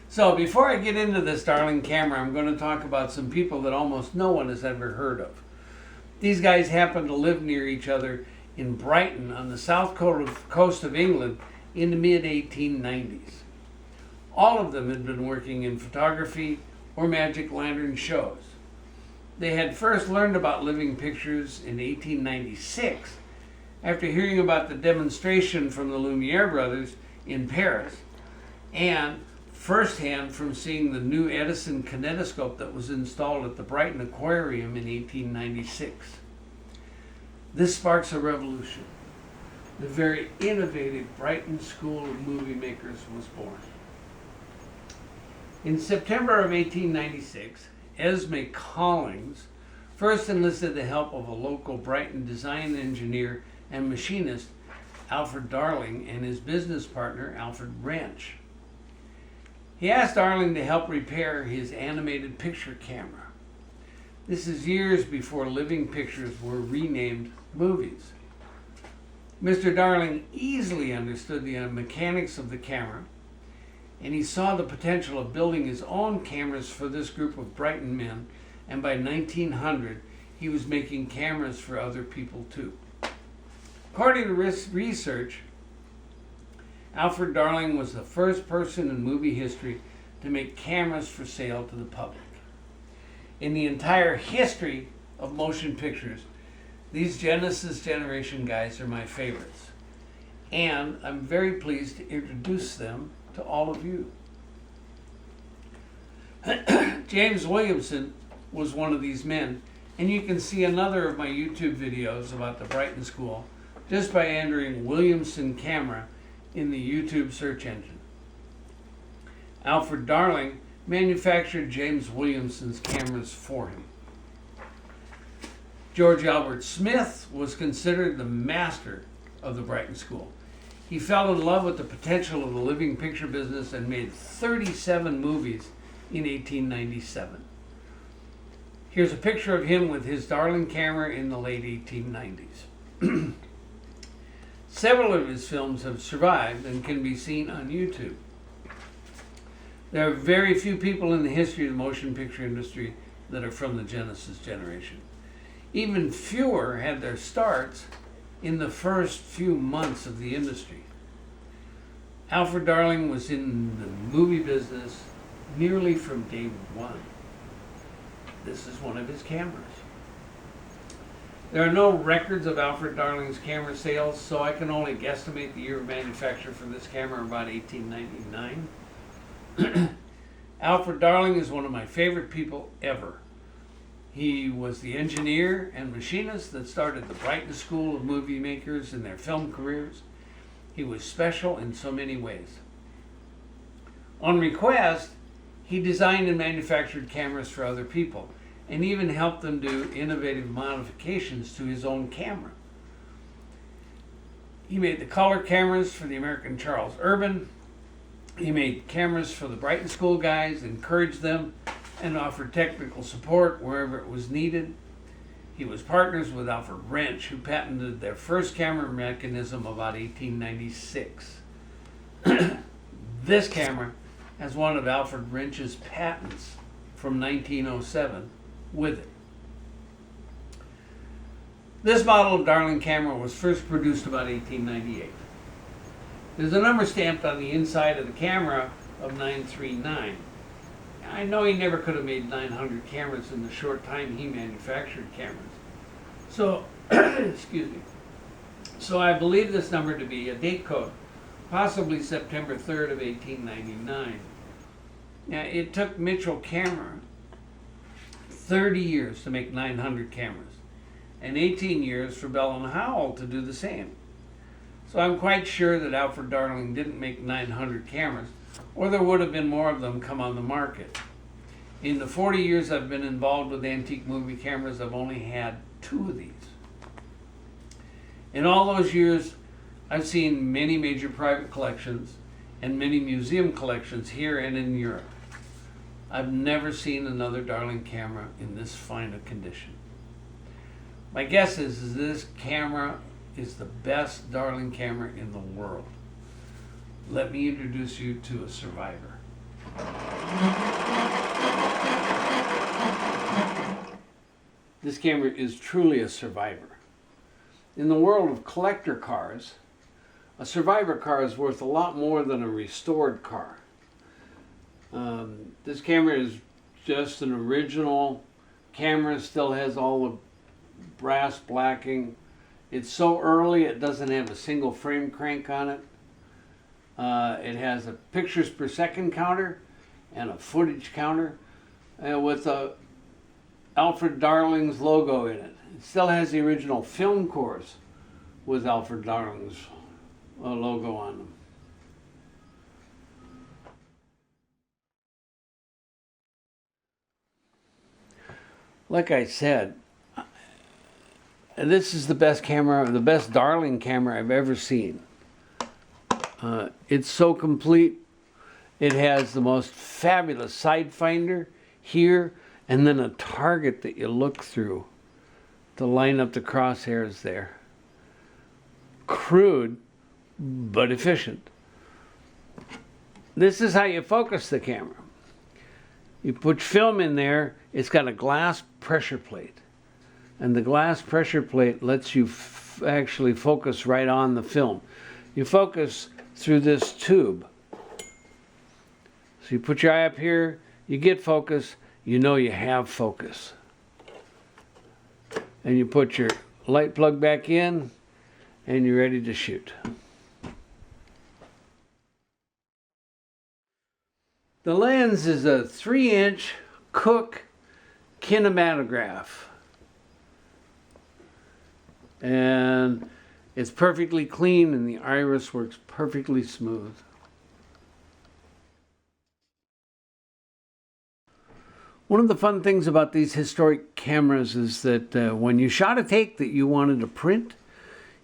So before I get into this Darling camera, I'm going to talk about some people that almost no one has ever heard of. These guys happen to live near each other in Brighton on the south coast of England in the mid-1890s. All of them had been working in photography or magic lantern shows. They had first learned about living pictures in 1896 after hearing about the demonstration from the Lumiere brothers in Paris, and firsthand from seeing the new Edison kinetoscope that was installed at the Brighton Aquarium in 1896. This sparks a revolution. The very innovative Brighton School of Movie Makers was born. In September of 1896, Esme Collins first enlisted the help of a local Brighton design engineer and machinist, Alfred Darling, and his business partner, Alfred Wrench. He asked Darling to help repair his animated picture camera. This is years before living pictures were renamed movies. Mr. Darling easily understood the mechanics of the camera, and he saw the potential of building his own cameras for this group of Brighton men, and by 1900 he was making cameras for other people too. According to research, Alfred Darling was the first person in movie history to make cameras for sale to the public. In the entire history of motion pictures, these Genesis generation guys are my favorites, and I'm very pleased to introduce them to all of you. James Williamson was one of these men, and you can see another of my YouTube videos about the Brighton School just by entering Williamson Camera in the YouTube search engine. Alfred Darling manufactured James Williamson's cameras for him. George Albert Smith was considered the master of the Brighton School. He fell in love with the potential of the living picture business and made 37 movies in 1897. Here's a picture of him with his Darling camera in the late 1890s. Several of his films have survived and can be seen on YouTube. There are very few people in the history of the motion picture industry that are from the Genesis generation. Even fewer had their starts in the first few months of the industry. Alfred Darling was in the movie business nearly from day one. This is one of his cameras. There are no records of Alfred Darling's camera sales, so I can only guesstimate the year of manufacture for this camera, about 1899. Alfred Darling is one of my favorite people ever. He was the engineer and machinist that started the Brighton School of Movie Makers in their film careers. He was special in so many ways. On request, he designed and manufactured cameras for other people, and even helped them do innovative modifications to his own camera. He made the color cameras for the American Charles Urban. He made cameras for the Brighton School guys, encouraged them, and offered technical support wherever it was needed. He was partners with Alfred Wrench, who patented their first camera mechanism about 1896. This camera has one of Alfred Wrench's patents from 1907 with it. This model of Darling camera was first produced about 1898. There's a number stamped on the inside of the camera of 939. I know he never could have made 900 cameras in the short time he manufactured cameras. So, excuse me. So I believe this number to be a date code, possibly September 3rd of 1899. Now, it took Mitchell Camera 30 years to make 900 cameras, and 18 years for Bell and Howell to do the same. So I'm quite sure that Alfred Darling didn't make 900 cameras, or there would have been more of them come on the market. In the 40 years I've been involved with antique movie cameras, I've only had 2 of these. In all those years, I've seen many major private collections and many museum collections here and in Europe. I've never seen another Darling camera in this fine a condition. My guess is this camera is the best Darling camera in the world. let me introduce you to a survivor. This camera is truly a survivor. In the world of collector cars, a survivor car is worth a lot more than a restored car. This camera is just an original camera, still has all the brass blacking. It's so early it doesn't have a single frame crank on it. It has a pictures per second counter and a footage counter with a Alfred Darling's logo in it. It still has the original film cores with Alfred Darling's logo on them. Like I said, this is the best camera, the best Darling camera I've ever seen. It's so complete. It has the most fabulous side finder here, and then a target that you look through to line up the crosshairs there. Crude, but efficient. This is how you focus the camera. You put film in there, it's got a glass pressure plate. And the glass pressure plate lets you actually focus right on the film. You focus through this tube. So you put your eye up here, you get focus, you know you have focus. And you put your light plug back in, and you're ready to shoot. The lens is a 3-inch Cooke kinematograph. And it's perfectly clean, and the iris works perfectly smooth. One of the fun things about these historic cameras is that when you shot a take that you wanted to print,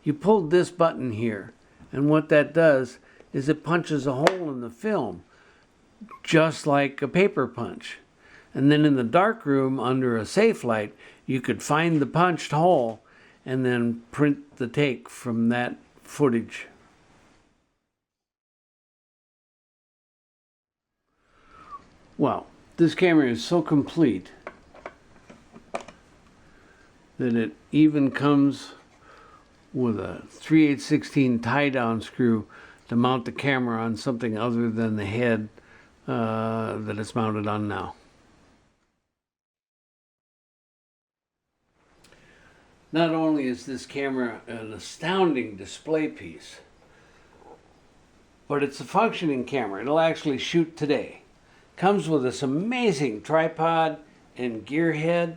you pulled this button here. And what that does is it punches a hole in the film, just like a paper punch. And then in the dark room under a safe light, you could find the punched hole and then print the take from that footage. Well, this camera is so complete that it even comes with a 3/8/16 tie-down screw to mount the camera on something other than the head that it's mounted on now. Not only is this camera an astounding display piece, but it's a functioning camera. It'll actually shoot today. Comes with this amazing tripod and gear head.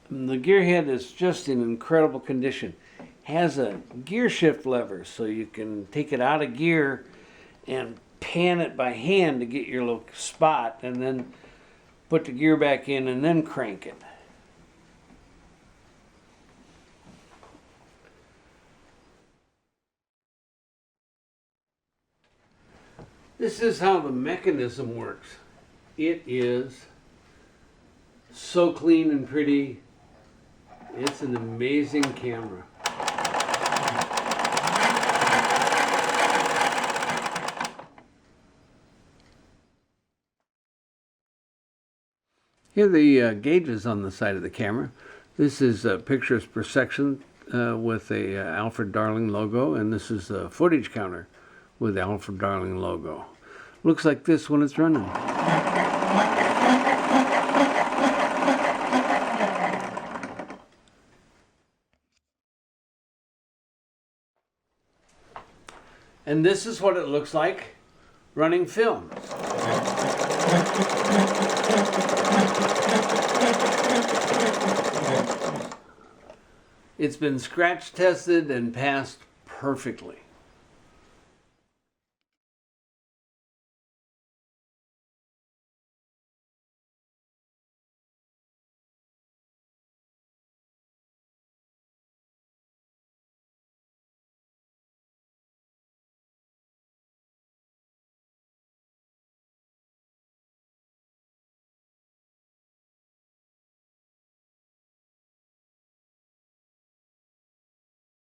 And the gear head is just in incredible condition. Has a gear shift lever so you can take it out of gear and pan it by hand to get your little spot, and then put the gear back in and then crank it. This is how the mechanism works. It is so clean and pretty. It's an amazing camera. Here are the gauges on the side of the camera. This is pictures per section with a Alfred Darling logo, and this is a footage counter with the Alfred Darling logo. Looks like this when it's running. And this is what it looks like running film. It's been scratch tested and passed perfectly.